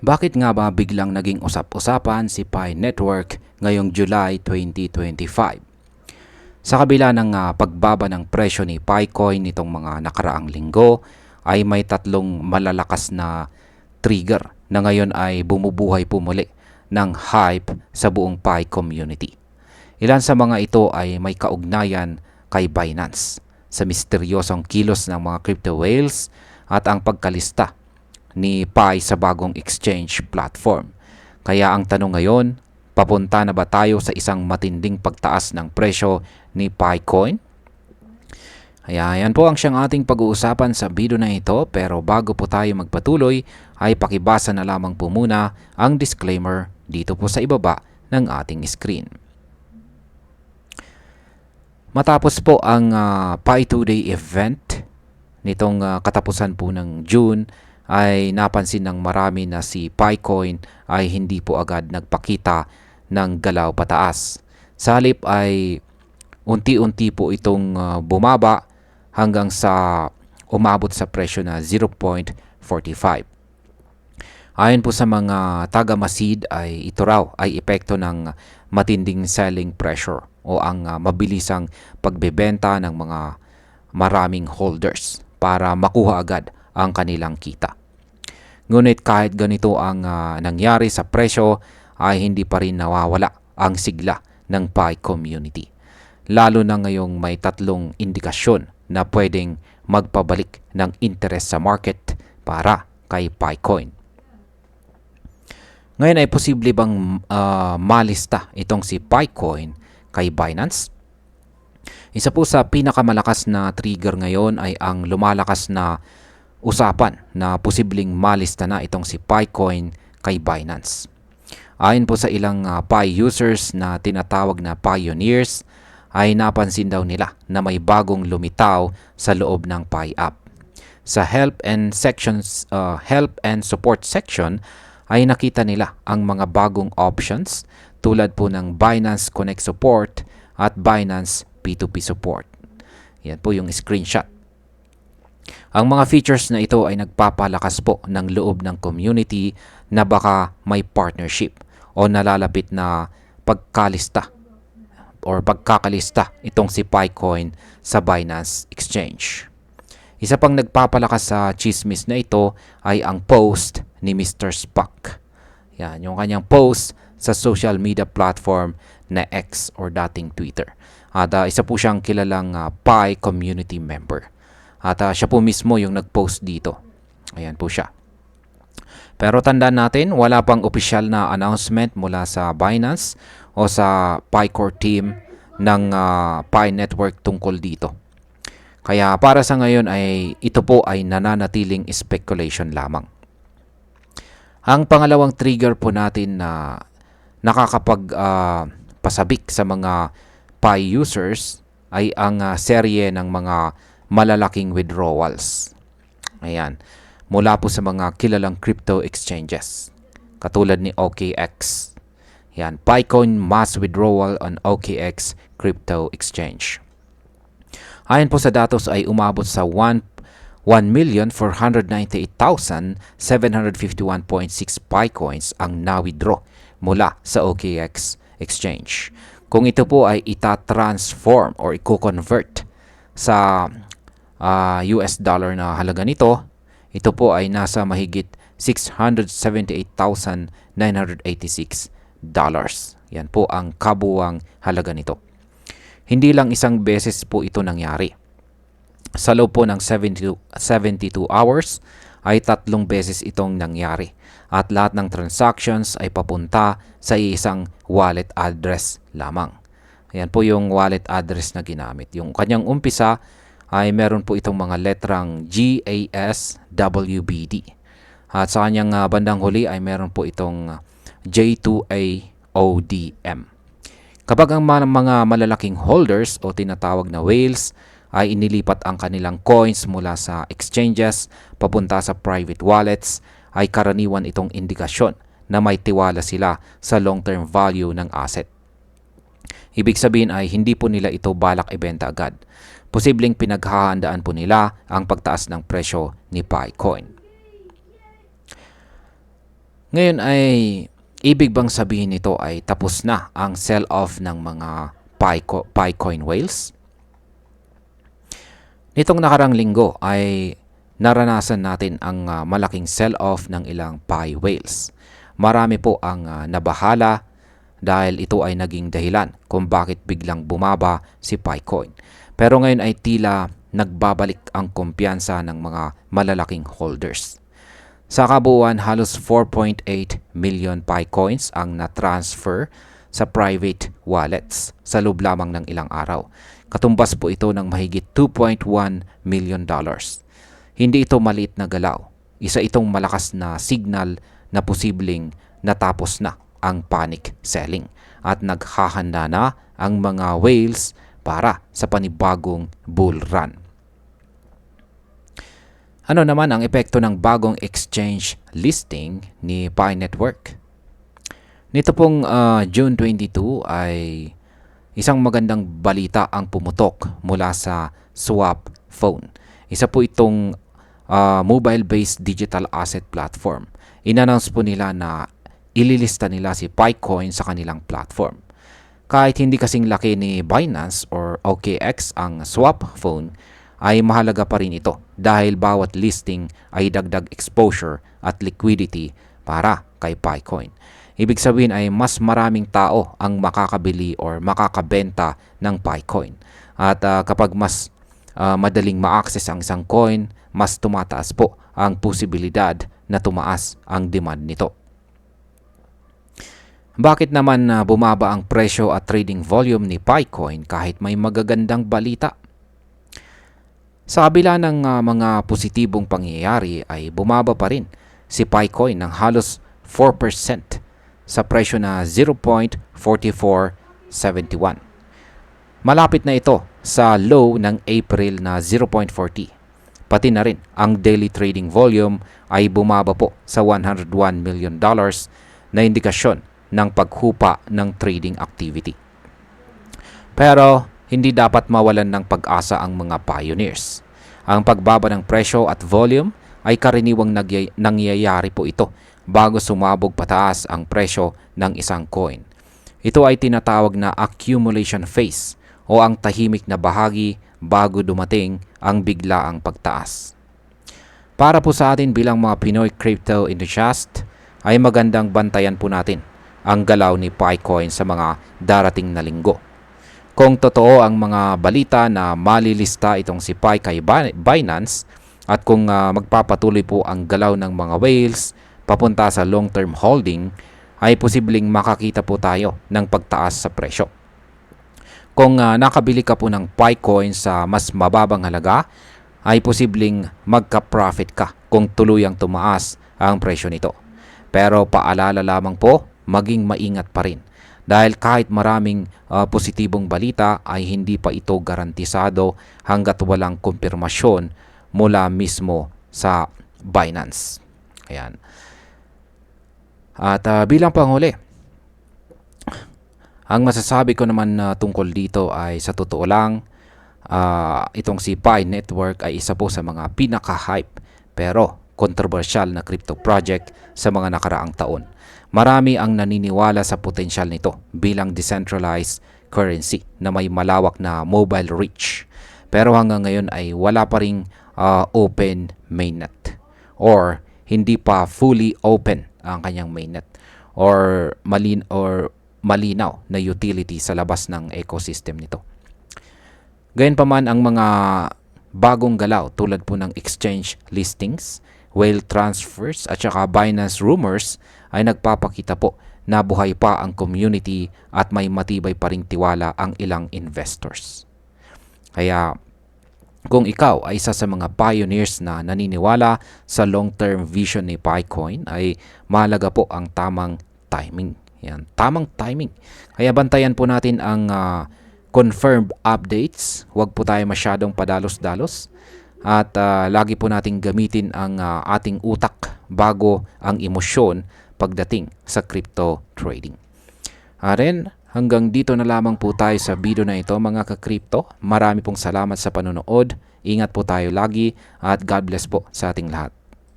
Bakit nga ba biglang naging usap-usapan si Pi Network ngayong July 2025? Sa kabila ng pagbaba ng presyo ni Picoin nitong mga nakaraang linggo, ay may tatlong malalakas na trigger na ngayon ay bumubuhay pumuli ng hype sa buong Pi community. Ilan sa mga ito ay may kaugnayan kay Binance sa misteryosong kilos ng mga crypto whales at ang pagkalista ni Pi sa bagong exchange platform. Kaya ang tanong ngayon, papunta na ba tayo sa isang matinding pagtaas ng presyo ni Picoin? Kaya yan po ang siyang ating pag-uusapan sa video na ito, pero bago po tayo magpatuloy ay pakibasa na lamang po muna ang disclaimer dito po sa ibaba ng ating screen. Matapos po ang Pi 2-day event nitong katapusan po ng June, ay napansin ng marami na si Picoin ay hindi po agad nagpakita ng galaw pataas. Sa halip ay unti-unti po itong bumaba hanggang sa umabot sa presyo na 0.45. Ayon po sa mga taga-masid ay ito raw ay epekto ng matinding selling pressure o ang mabilisang pagbebenta ng mga maraming holders para makuha agad ang kanilang kita. Ngunit kahit ganito ang nangyari sa presyo, ay hindi pa rin nawawala ang sigla ng Pi community. Lalo na ngayong may tatlong indikasyon na pwedeng magpabalik ng interest sa market para kay Picoin. Ngayon ay posible bang malista itong si Picoin kay Binance? Isa po sa pinakamalakas na trigger ngayon ay ang lumalakas na usapan na posibleng malista na itong si Picoin kay Binance. Ayon po sa ilang Pi users na tinatawag na pioneers, ay napansin daw nila na may bagong lumitaw sa loob ng Pi app. Sa help and support section ay nakita nila ang mga bagong options tulad po ng Binance Connect support at Binance P2P support. Yan po yung screenshot. Ang mga features na ito ay nagpapalakas po ng loob ng community na baka may partnership o nalalapit na pagkakalista itong si Picoin sa Binance Exchange. Isa pang nagpapalakas sa chismis na ito ay ang post ni Mr. Spock. Yan, yung kanyang post sa social media platform na X or dating Twitter. At isa po siyang kilalang Pi community member. At siya po mismo yung nag-post dito. Ayan po siya. Pero tandaan natin, wala pang opisyal na announcement mula sa Binance o sa Picore team ng Pi Network tungkol dito. Kaya para sa ngayon ay ito po ay nananatiling speculation lamang. Ang pangalawang trigger po natin na nakakapagpasabik sa mga Pi users ay ang serye ng mga malalaking withdrawals. Ayan. Mula po sa mga kilalang crypto exchanges. Katulad ni OKX. Yan. Picoin mass withdrawal on OKX crypto exchange. Ayon po sa datos ay umabot sa 1,498,751.6 Picoins ang na-withdraw mula sa OKX exchange. Kung ito po ay ita-transform or i-convert sa US dollar na halaga nito, ito po ay nasa mahigit $678,986. Yan po ang kabuuang halaga nito. Hindi lang isang beses po ito nangyari. Sa loob po ng 72 hours ay 3 beses itong nangyari. At lahat ng transactions ay papunta sa isang wallet address lamang. Ayan po yung wallet address na ginamit. Yung kanyang umpisa ay meron po itong mga letrang GASWBD. At sa kanyang bandang huli ay meron po itong J2AODM. Kapag ang mga malalaking holders o tinatawag na whales ay inilipat ang kanilang coins mula sa exchanges papunta sa private wallets, ay karaniwan itong indikasyon na may tiwala sila sa long-term value ng asset. Ibig sabihin ay hindi po nila ito balak ibenta agad. Posibleng pinaghahandaan po nila ang pagtaas ng presyo ni Picoin. Ngayon ay ibig bang sabihin nito ay tapos na ang sell-off ng mga Picoin whales? Nitong nakarang linggo ay naranasan natin ang malaking sell-off ng ilang Pi whales. Marami po ang nabahala dahil ito ay naging dahilan kung bakit biglang bumaba si Picoin. Pero ngayon ay tila nagbabalik ang kumpiyansa ng mga malalaking holders. Sa kabuuan, halos 4.8 million Picoins ang na-transfer sa private wallets sa loob lamang ng ilang araw. Katumbas po ito ng mahigit $2.1 million. Hindi ito maliit na galaw. Isa itong malakas na signal na posibleng natapos na ang panic selling at naghahanda na ang mga whales para sa panibagong bull run. Ano naman ang epekto ng bagong exchange listing ni Pi Network? Nito pong June 22 ay isang magandang balita ang pumutok mula sa Swap Phone. Isa po itong mobile-based digital asset platform. In-announce po nila na ililista nila si Picoin sa kanilang platform. Kahit hindi kasing laki ni Binance or OKX ang Swap Phone, ay mahalaga pa rin ito dahil bawat listing ay dagdag exposure at liquidity para kay Picoin. Ibig sabihin ay mas maraming tao ang makakabili or makakabenta ng Picoin. At kapag mas madaling ma-access ang isang coin, mas tumataas po ang posibilidad na tumaas ang demand nito. Bakit naman bumaba ang presyo at trading volume ni Picoin kahit may magagandang balita? Sa kabila ng mga positibong pangyayari ay bumaba pa rin si Picoin ng halos 4% sa presyo na 0.4471. Malapit na ito sa low ng April na 0.40. Pati na rin ang daily trading volume ay bumaba po sa $101 million na indikasyon ng paghupa ng trading activity. Pero hindi dapat mawalan ng pag-asa ang mga pioneers. Ang pagbaba ng presyo at volume ay karaniwang nangyayari po ito bago sumabog pataas ang presyo ng isang coin. Ito ay tinatawag na accumulation phase o ang tahimik na bahagi bago dumating ang biglaang pagtaas. Para po sa atin bilang mga Pinoy crypto enthusiast ay magandang bantayan po natin ang galaw ni Picoin sa mga darating na linggo. Kung totoo ang mga balita na malilista itong si Pi kay Binance at kung magpapatuloy po ang galaw ng mga whales papunta sa long-term holding, ay posibleng makakita po tayo ng pagtaas sa presyo. Kung nakabili ka po ng Picoin sa mas mababang halaga, ay posibleng magka-profit ka kung tuluyang tumaas ang presyo nito. Pero paalala lamang po, maging maingat pa rin. Dahil kahit maraming positibong balita ay hindi pa ito garantisado hanggat walang kumpirmasyon mula mismo sa Binance. Ayan. At bilang panghuli, ang masasabi ko naman tungkol dito ay sa totoo lang, itong si Pi Network ay isa po sa mga pinaka-hype pero controversial na crypto project sa mga nakaraang taon. Marami ang naniniwala sa potensyal nito bilang decentralized currency na may malawak na mobile reach. Pero hanggang ngayon ay wala pa ring open mainnet or hindi pa fully open ang kanyang mainnet or malinaw na utility sa labas ng ecosystem nito. Gayunpaman ang mga bagong galaw tulad po ng exchange listings, whale transfers at saka Binance rumors ay nagpapakita po na buhay pa ang community at may matibay pa ring tiwala ang ilang investors. Kaya kung ikaw ay isa sa mga pioneers na naniniwala sa long-term vision ni Picoin, ay mahalaga po ang tamang timing. Yan, tamang timing. Kaya bantayan po natin ang confirmed updates. Huwag po tayo masyadong padalos-dalos. At lagi po nating gamitin ang ating utak bago ang emosyon pagdating sa crypto trading. Aren, hanggang dito na lamang po tayo sa video na ito mga ka-crypto. Marami pong salamat sa panonood. Ingat po tayo lagi at God bless po sa ating lahat.